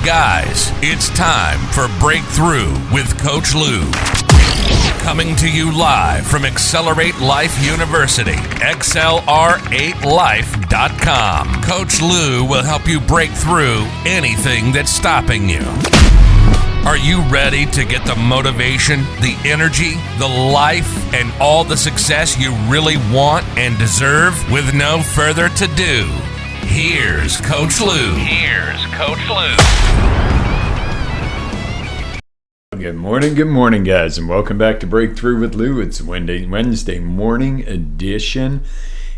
Guys, it's time for Breakthrough with Coach Lou. Coming to you live from Accelerate Life University, XLR8Life.com. Coach Lou will help you break through anything that's stopping you. Are you ready to get the motivation, the energy, the life, and all the success you really want and deserve with no further to-do? Here's Coach Lou. Good morning, guys, and welcome back to Breakthrough with Lou. It's Wednesday morning edition,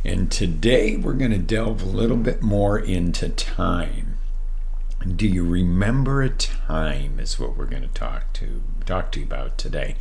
and today we're going to delve a little bit more into time. Do you remember a time is what we're going to talk to you about today.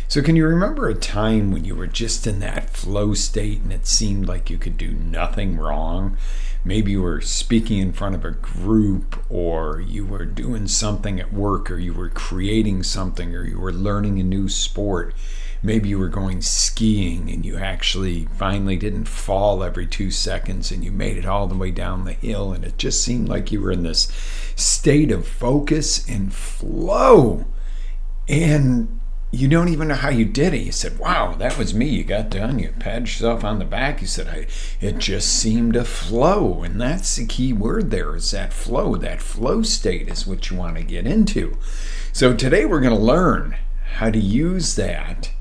So can you remember a time when you were just in that flow state and it seemed like you could do nothing wrong? Maybe you were speaking in front of a group, or you were doing something at work, or you were creating something, or you were learning a new sport. Maybe you were going skiing and you actually finally didn't fall every 2 seconds and you made it all the way down the hill, and it just seemed like you were in this state of focus and flow. And you don't even know how you did it. You said, wow, that was me. You got done. You patted yourself on the back. You said, it just seemed to flow. And that's the key word there, is that flow. That flow state is what you want to get into. So today we're going to learn how to use that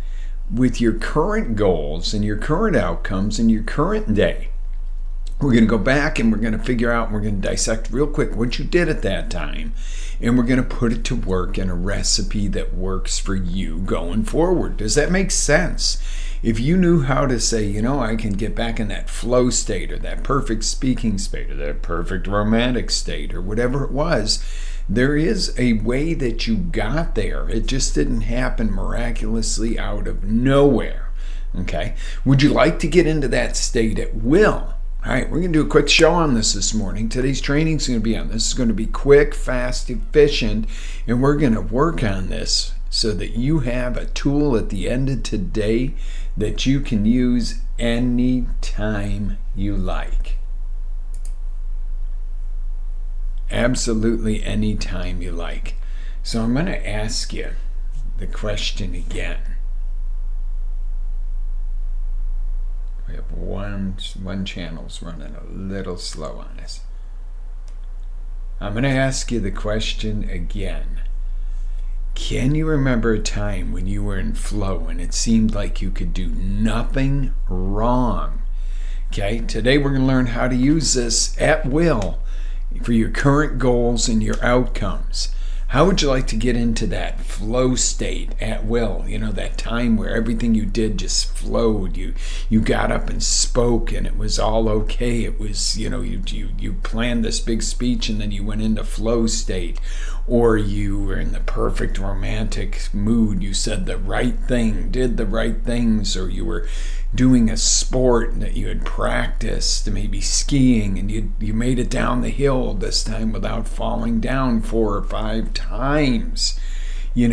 with your current goals and your current outcomes in your current day. We're going to go back and we're going to figure out, and we're going to dissect real quick what you did at that time. And we're going to put it to work in a recipe that works for you going forward. Does that make sense? If you knew how to say, I can get back in that flow state, or that perfect speaking state, or that perfect romantic state, or whatever it was, there is a way that you got there. It just didn't happen miraculously out of nowhere. Okay? Would you like to get into that state at will? All right, we're going to do a quick show on this morning. Today's training is going to be on this. It's going to be quick, fast, efficient, and we're going to work on this so that you have a tool at the end of today that you can use anytime you like. Absolutely anytime you like. So I'm going to ask you the question again. We have one channel's running a little slow on us. I'm going to ask you the question again. Can you remember a time when you were in flow and it seemed like you could do nothing wrong? Okay, today we're going to learn how to use this at will for your current goals and your outcomes. How would you like to get into that flow state at will? That time where everything you did just flowed. You got up and spoke and it was all okay. It was, you planned this big speech and then you went into flow state. Or you were in the perfect romantic mood. You said the right thing, did the right things, or you were doing a sport that you had practiced, maybe skiing, and you made it down the hill this time without falling down 4 or 5 times. You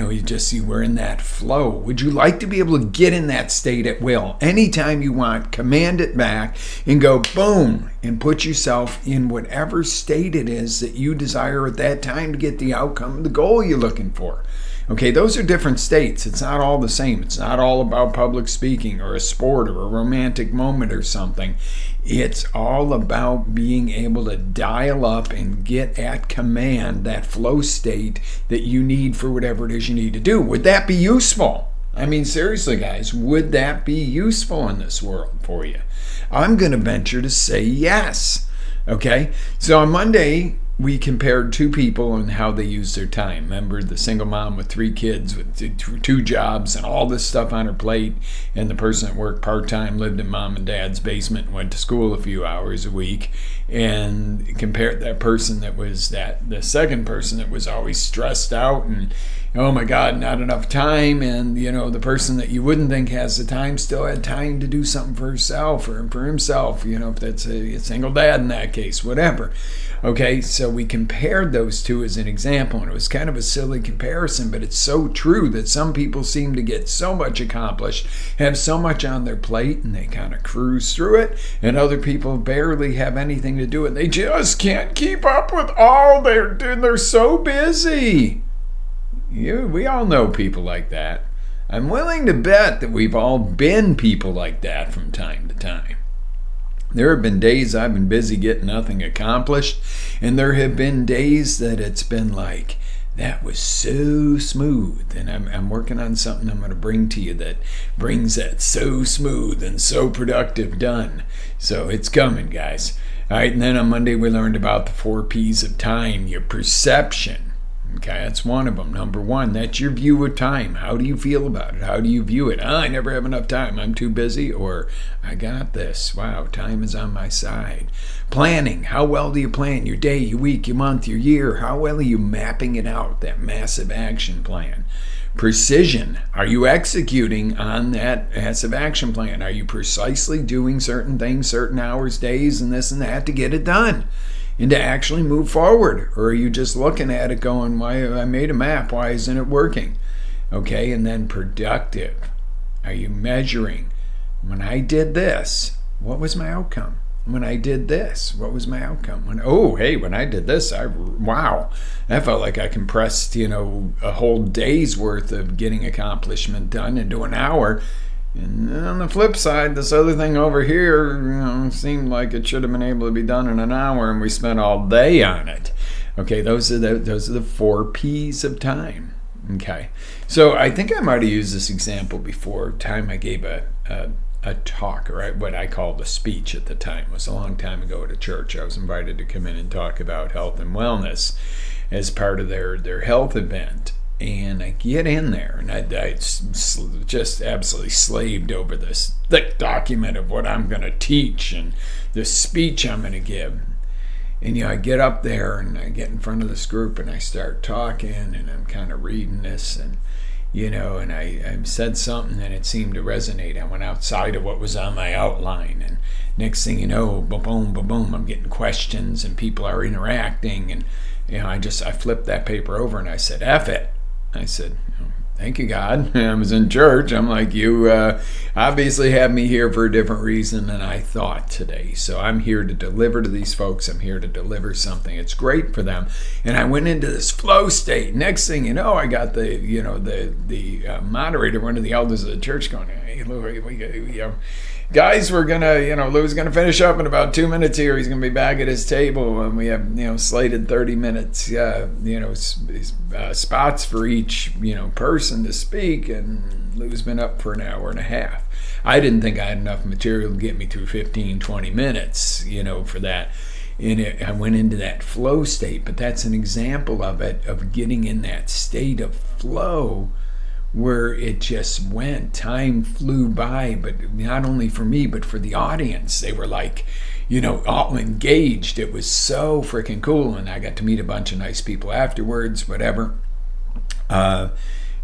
were in that flow. Would you like to be able to get in that state at will? Anytime you want, command it back and go boom and put yourself in whatever state it is that you desire at that time to get the outcome, the goal you're looking for. Okay, those are different states. It's not all the same. It's not all about public speaking or a sport or a romantic moment or something. It's all about being able to dial up and get at command that flow state that you need for whatever it is you need to do. Would that be useful? I mean, seriously, guys, would that be useful in this world for you? I'm going to venture to say yes. Okay, so on Monday, we compared 2 people and how they use their time. Remember, the single mom with 3 kids with 2 jobs and all this stuff on her plate, and the person that worked part-time, lived in mom and dad's basement and went to school a few hours a week, and compared that person that was the second person that was always stressed out oh my God, not enough time. And, the person that you wouldn't think has the time still had time to do something for herself or for himself, if that's a single dad in that case, whatever. Okay, so we compared those two as an example, and it was kind of a silly comparison, but it's so true that some people seem to get so much accomplished, have so much on their plate, and they kind of cruise through it, and other people barely have anything to do, and they just can't keep up with all they're doing. They're so busy. We all know people like that. I'm willing to bet that we've all been people like that from time to time. There have been days I've been busy getting nothing accomplished, and there have been days that it's been like, that was so smooth, and I'm working on something I'm going to bring to you that brings that so smooth and so productive done. So it's coming, guys. All right, and then on Monday we learned about the 4 P's of time, your perception. Okay, that's one of them. Number one, that's your view of time. How do you feel about it? How do you view it? I never have enough time. I'm too busy. Or I got this. Wow, time is on my side. Planning. How well do you plan your day, your week, your month, your year? How well are you mapping it out, that massive action plan? Precision. Are you executing on that massive action plan? Are you precisely doing certain things, certain hours, days, and this and that to get it done? And to actually move forward? Or are you just looking at it going, why, I made a map, why isn't it working? Okay, and then productive. Are you measuring? When I did this, what was my outcome? When I did this, what was my outcome? When I did this, wow, that felt like I compressed, a whole day's worth of getting accomplishment done into an hour. And on the flip side, this other thing over here, seemed like it should have been able to be done in an hour, and we spent all day on it. Okay, those are the 4 P's of time. Okay, so I think I might have used this example before. Time I gave a talk, or what I called a speech at the time. It was a long time ago at a church. I was invited to come in and talk about health and wellness as part of their health event. And I get in there, and I just absolutely slaved over this thick document of what I'm going to teach and the speech I'm going to give. And I get up there, and I get in front of this group, and I start talking, and I'm kind of reading this, and and I said something, and it seemed to resonate. I went outside of what was on my outline, and next thing you know, boom, boom, boom, I'm getting questions, and people are interacting, and I flipped that paper over, and I said, F it. I said, thank you, God. I was in church. I'm like, you obviously have me here for a different reason than I thought today. So I'm here to deliver to these folks. I'm here to deliver something. It's great for them. And I went into this flow state. Next thing you know, I got the moderator, one of the elders of the church, going, hey, Lou, guys, we're gonna, Lou's gonna finish up in about 2 minutes here. He's gonna be back at his table, and we have, slated 30 minutes, spots for each, person to speak. And Lou's been up for an hour and a half. I didn't think I had enough material to get me through 15, 20 minutes, for that. And I went into that flow state. But that's an example of it, of getting in that state of flow, where it just went. Time flew by, but not only for me, but for the audience. They were like, all engaged. It was so freaking cool, and I got to meet a bunch of nice people afterwards, whatever. But,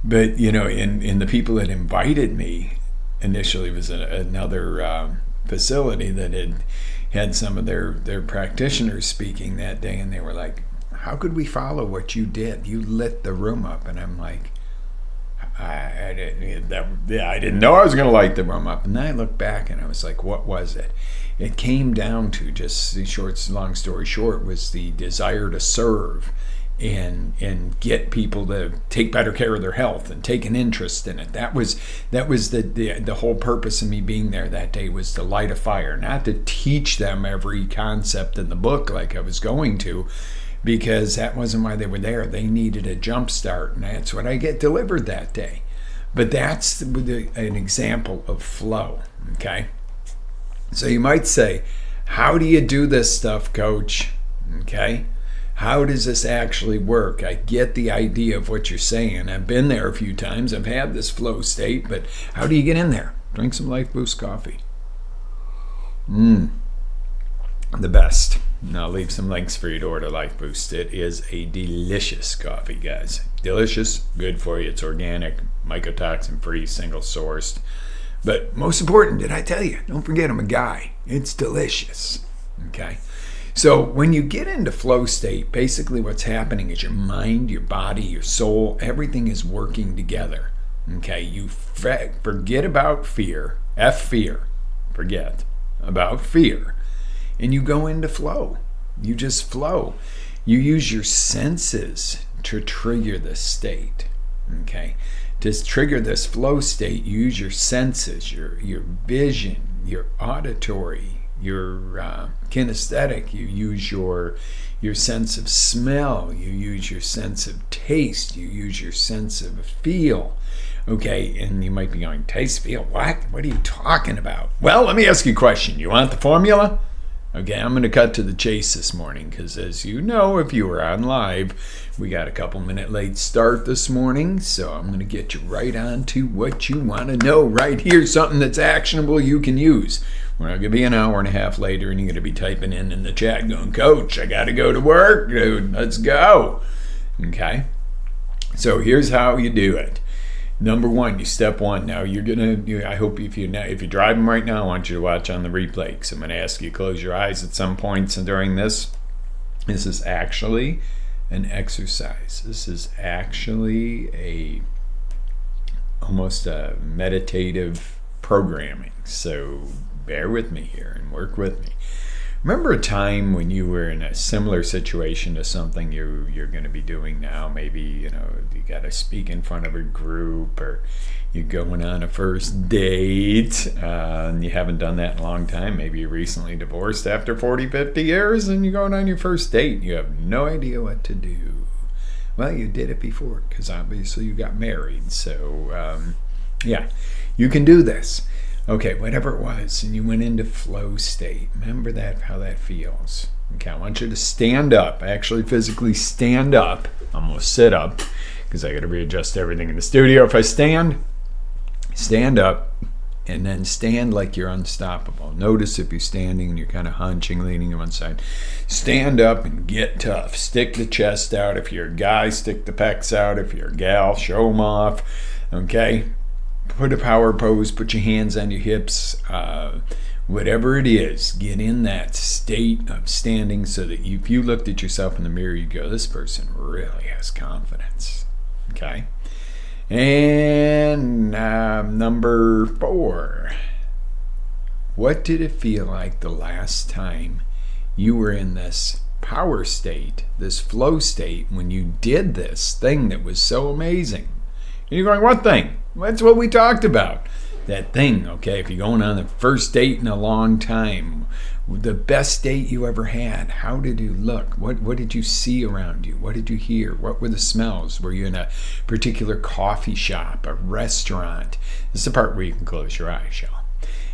in the people that invited me initially was another facility that had some of their practitioners speaking that day, and they were like, how could we follow what you did? You lit the room up. And I'm like, I didn't know I was going to light the room up. And then I looked back, and I was like, what was it? It came down to, just long story short, was the desire to serve and get people to take better care of their health and take an interest in it. That was the whole purpose of me being there that day, was to light a fire, not to teach them every concept in the book like I was going to, because that wasn't why they were there. They needed a jump start, and that's what I get delivered that day. But that's an example of flow, okay? So you might say, how do you do this stuff, Coach? Okay? How does this actually work? I get the idea of what you're saying. I've been there a few times. I've had this flow state, but how do you get in there? Drink some Life Boost coffee. The best. And I'll leave some links for you to order Life Boost. It is a delicious coffee, guys. Delicious, good for you. It's organic, mycotoxin free, single sourced. But most important, did I tell you? Don't forget I'm a guy. It's delicious. Okay? So when you get into flow state, basically what's happening is your mind, your body, your soul, everything is working together. Okay? You forget about fear. Fear. Forget about fear. And you go into flow. You just flow. You use your senses to trigger this state. Okay? To trigger this flow state, you use your senses, your vision, your auditory, your kinesthetic. You use your sense of smell. You use your sense of taste. You use your sense of feel. Okay, and you might be going, taste, feel, what? What are you talking about? Well, let me ask you a question. You want the formula? Okay, I'm going to cut to the chase this morning because, as you know, if you were on live, we got a couple minute late start this morning, so I'm going to get you right on to what you want to know right here, something that's actionable you can use. We're not going to be an hour and a half later, and you're going to be typing in the chat going, Coach, I got to go to work, dude, let's go. Okay, so here's how you do it. Number one, step one. Now I hope if you're driving right now, I want you to watch on the replay because I'm going to ask you to close your eyes at some points during this. This is actually an exercise. This is actually almost a meditative programming. So bear with me here and work with me. Remember a time when you were in a similar situation to something you're going to be doing now? Maybe, you got to speak in front of a group, or you're going on a first date, and you haven't done that in a long time. Maybe you're recently divorced after 40, 50 years, and you're going on your first date. You have no idea what to do. Well, you did it before because obviously you got married. So, you can do this. Okay, whatever it was, and you went into flow state. Remember how that feels. Okay, I want you to stand up, actually physically stand up. I'm going to sit up because I got to readjust everything in the studio. If I stand up, and then stand like you're unstoppable. Notice if you're standing and you're kind of hunching, leaning to one side. Stand up and get tough. Stick the chest out. If you're a guy, stick the pecs out. If you're a gal, show them off. Okay? Put a power pose, put your hands on your hips, whatever it is, get in that state of standing so that if you looked at yourself in the mirror, you go, this person really has confidence. Okay? And number 4, what did it feel like the last time you were in this power state, this flow state, when you did this thing that was so amazing? And you're going, what thing? That's what we talked about. That thing, okay? If you're going on the first date in a long time, the best date you ever had, how did you look? What did you see around you? What did you hear? What were the smells? Were you in a particular coffee shop, a restaurant? This is the part where you can close your eyes, y'all.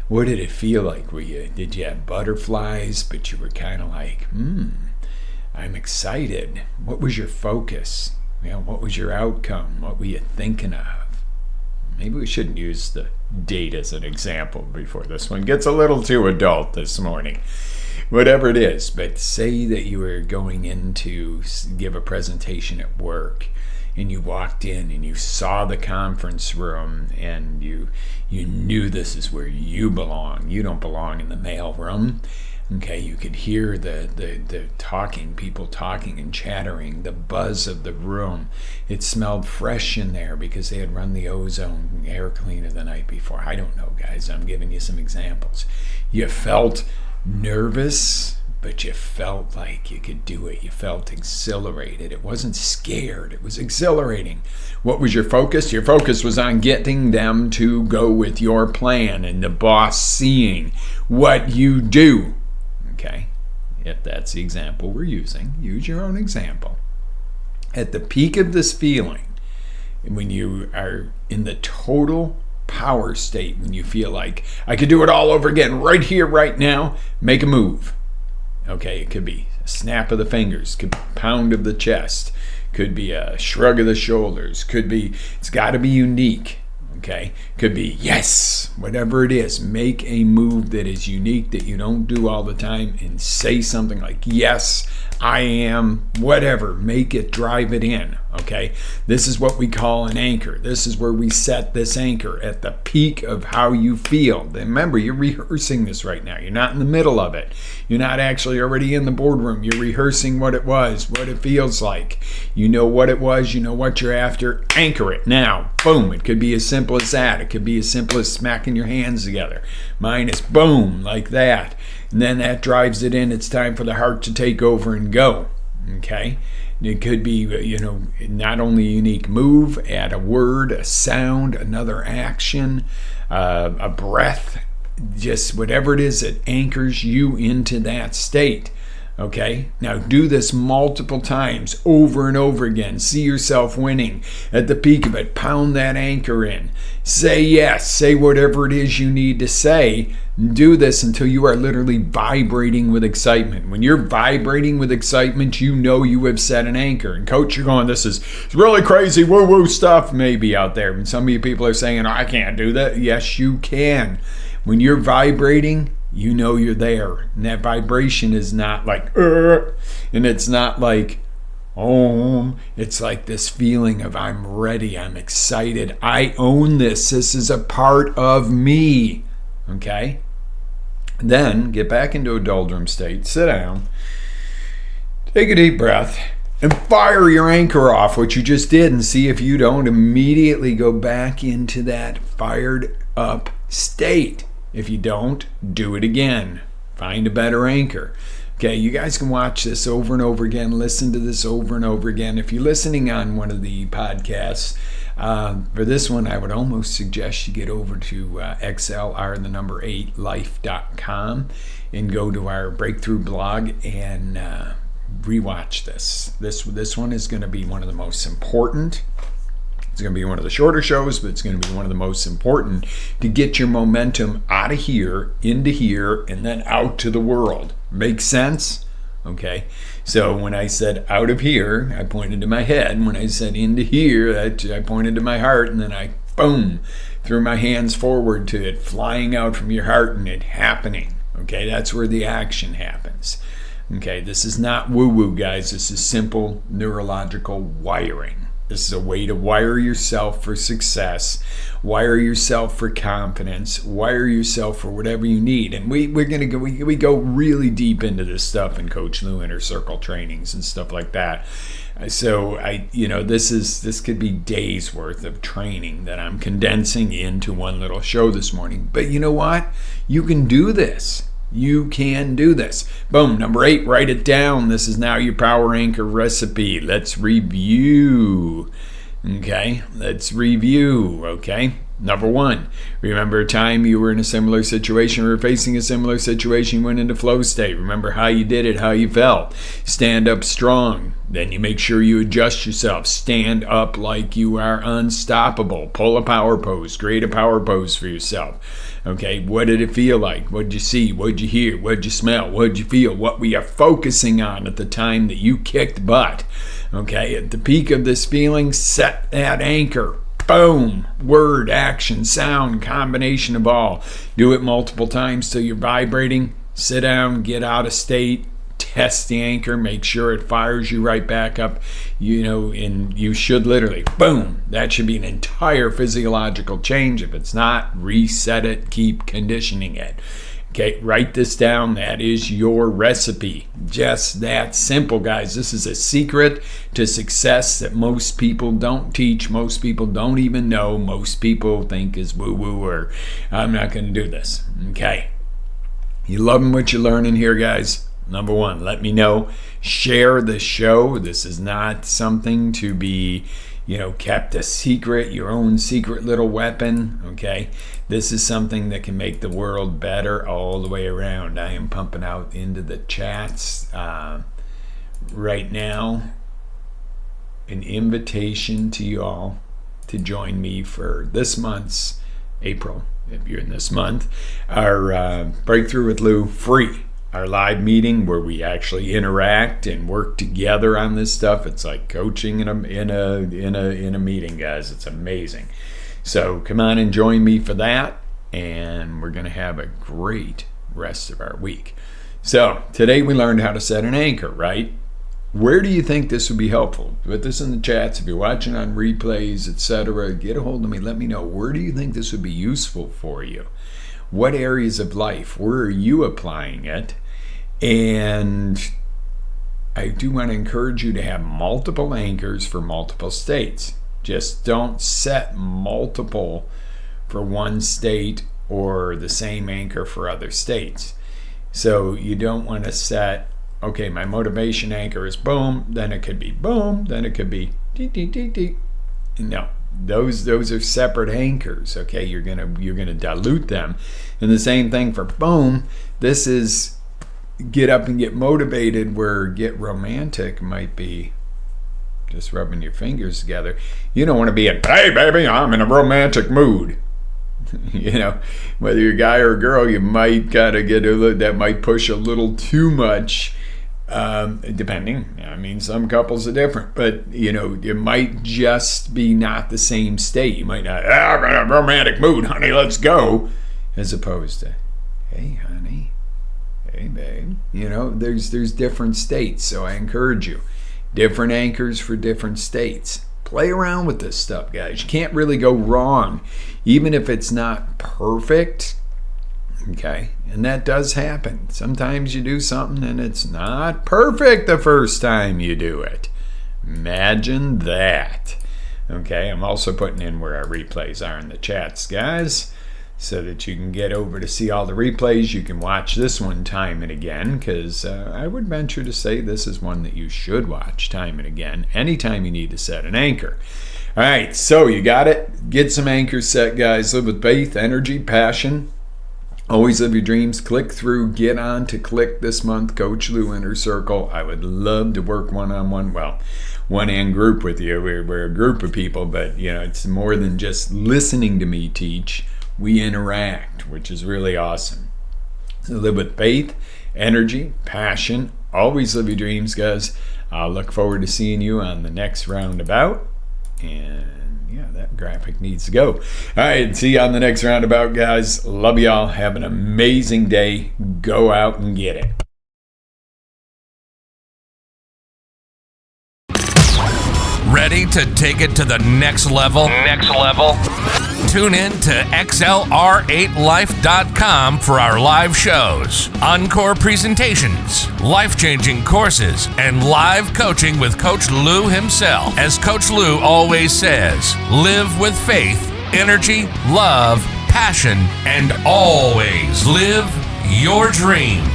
What did it feel like? Did you have butterflies, but you were kind of like, I'm excited. What was your focus? What was your outcome? What were you thinking of? Maybe we shouldn't use the date as an example before this one gets a little too adult this morning. Whatever it is, but say that you were going in to give a presentation at work, and you walked in and you saw the conference room, and you knew this is where you belong. You don't belong in the mail room. Okay, you could hear the people talking and chattering, the buzz of the room. It smelled fresh in there because they had run the ozone air cleaner the night before. I don't know, guys. I'm giving you some examples. You felt nervous, but you felt like you could do it. You felt exhilarated. It wasn't scared. It was exhilarating. What was your focus? Your focus was on getting them to go with your plan and the boss seeing what you do. Okay, if that's the example we're using, use your own example. At the peak of this feeling, when you are in the total power state, when you feel like, I could do it all over again right here, right now, make a move. Okay, it could be a snap of the fingers, could be a pound of the chest, could be a shrug of the shoulders, it's got to be unique. Okay, could be yes, whatever it is. Make a move that is unique that you don't do all the time and say something like, yes, I am, whatever. Make it, drive it in. Okay, this is what we call an anchor. This is where we set this anchor at the peak of how you feel. Remember, you're rehearsing this right now. You're not in the middle of it. You're not actually already in the boardroom. You're rehearsing what it was, what it feels like. You know what it was. You know what you're after. Anchor it now. Boom. It could be as simple as that. It could be as simple as smacking your hands together. Mine is boom, like that. And then that drives it in. It's time for the heart to take over and go. Okay? It could be, not only a unique move, add a word, a sound, another action, a breath, just whatever it is that anchors you into that state. Okay, now do this multiple times over and over again. See yourself winning at the peak of it. Pound that anchor in. Say yes. Say whatever it is you need to say. Do this until you are literally vibrating with excitement. When you're vibrating with excitement, you know you have set an anchor. And coach, you're going, this is really crazy woo-woo stuff maybe out there. And some of you people are saying, I can't do that. Yes, you can. When you're vibrating, you know you're there. And that vibration is not like, and it's not like, it's like this feeling of I'm ready, I'm excited, I own this. This is a part of me. Okay? Then get back into a doldrum state, sit down, take a deep breath, and fire your anchor off, what you just did, and see if you don't immediately go back into that fired up state. If you don't, do it again. Find a better anchor. Okay, you guys can watch this over and over again, listen to this over and over again. If you're listening on one of the podcasts, for this one, I would almost suggest you get over to XLR8life.com and go to our breakthrough blog and rewatch this. This one is going to be one of the most important. It's going to be one of the shorter shows, but it's going to be one of the most important to get your momentum out of here, into here, and then out to the world. Makes sense? Okay. So when I said out of here, I pointed to my head. When I said into here, I pointed to my heart, and then I, boom, threw my hands forward to it, flying out from your heart and it happening. Okay. That's where the action happens. Okay. This is not woo-woo, guys. This is simple neurological wiring. This is a way to wire yourself for success, wire yourself for confidence, wire yourself for whatever you need. And we go really deep into this stuff in Coach Lou Inner Circle trainings and stuff like that. So this could be days worth of training that I'm condensing into one little show this morning. But you know what? You can do this. You can do this. Boom. Number 8, write it down. This is now your power anchor recipe. Let's review. Okay. Let's review. Okay. Number 1, remember a time you were in a similar situation or facing a similar situation, you went into flow state. Remember how you did it, how you felt. Stand up strong. Then you make sure you adjust yourself. Stand up like you are unstoppable. Pull a power pose. Create a power pose for yourself. Okay, what did it feel like? What did you see? What did you hear? What did you smell? What did you feel? What were you focusing on at the time that you kicked butt? Okay, at the peak of this feeling, set that anchor. Boom. Word, action, sound, combination of all. Do it multiple times till you're vibrating. Sit down, get out of state. Test the anchor, make sure it fires you right back up, and you should literally, boom, that should be an entire physiological change. If it's not, reset it, keep conditioning it. Okay, write this down. That is your recipe. Just that simple, guys. This is a secret to success that most people don't teach. Most people don't even know. Most people think is woo-woo or I'm not going to do this. Okay. You loving what you're learning here, guys? Number 1, let me know. Share the show. This is not something to be, kept a secret, your own secret little weapon. Okay. This is something that can make the world better all the way around. I am pumping out into the chats right now an invitation to you all to join me for this month's April, if you're in this month, our Breakthrough with Lou free. Our live meeting where we actually interact and work together on this stuff. It's like coaching in a meeting, guys. It's amazing. So come on and join me for that, and we're going to have a great rest of our week. So today we learned how to set an anchor, right? Where do you think this would be helpful? Put this in the chats. If you're watching on replays, etc., get a hold of me. Let me know. Where do you think this would be useful for you? What areas of life? Where are you applying it? And I do want to encourage you to have multiple anchors for multiple states. Just don't set multiple for one state or the same anchor for other states. So you don't want to set, okay, my motivation anchor is boom, then it could be boom, then it could be dee dee dee dee. No, those are separate anchors. Okay, you're gonna dilute them. And the same thing for boom. This is get up and get motivated, where get romantic might be just rubbing your fingers together. You don't want to be in, hey baby, I'm in a romantic mood. Whether you're a guy or a girl, you might gotta get that might push a little too much, depending. I mean, some couples are different, but it might just be not the same state. You might not, I'm in a romantic mood, honey, let's go, as opposed to, hey honey, hey babe. There's different states, so I encourage you, different anchors for different states. Play around with this stuff, guys. You can't really go wrong, even if it's not perfect. Okay, and that does happen. Sometimes you do something and it's not perfect the first time you do it. Imagine that. Okay, I'm also putting in where our replays are in the chats, guys, so that you can get over to see all the replays. You can watch this one time and again, because I would venture to say this is one that you should watch time and again anytime you need to set an anchor. All right, so you got it. Get some anchors set, guys. Live with faith, energy, passion. Always live your dreams. Click through. Get on to click this month, Coach Lou Inner Circle. I would love to work one-on-one. Well, one and group with you. We're a group of people, but it's more than just listening to me teach. We interact, which is really awesome. So live with faith, energy, passion. Always live your dreams, guys. I'll look forward to seeing you on the next roundabout. And yeah, that graphic needs to go. All right, see you on the next roundabout, guys. Love y'all. Have an amazing day. Go out and get it. Ready to take it to the next level? Tune in to XLR8Life.com for our live shows, encore presentations, life-changing courses, and live coaching with Coach Lou himself. As Coach Lou always says, live with faith, energy, love, passion, and always live your dreams.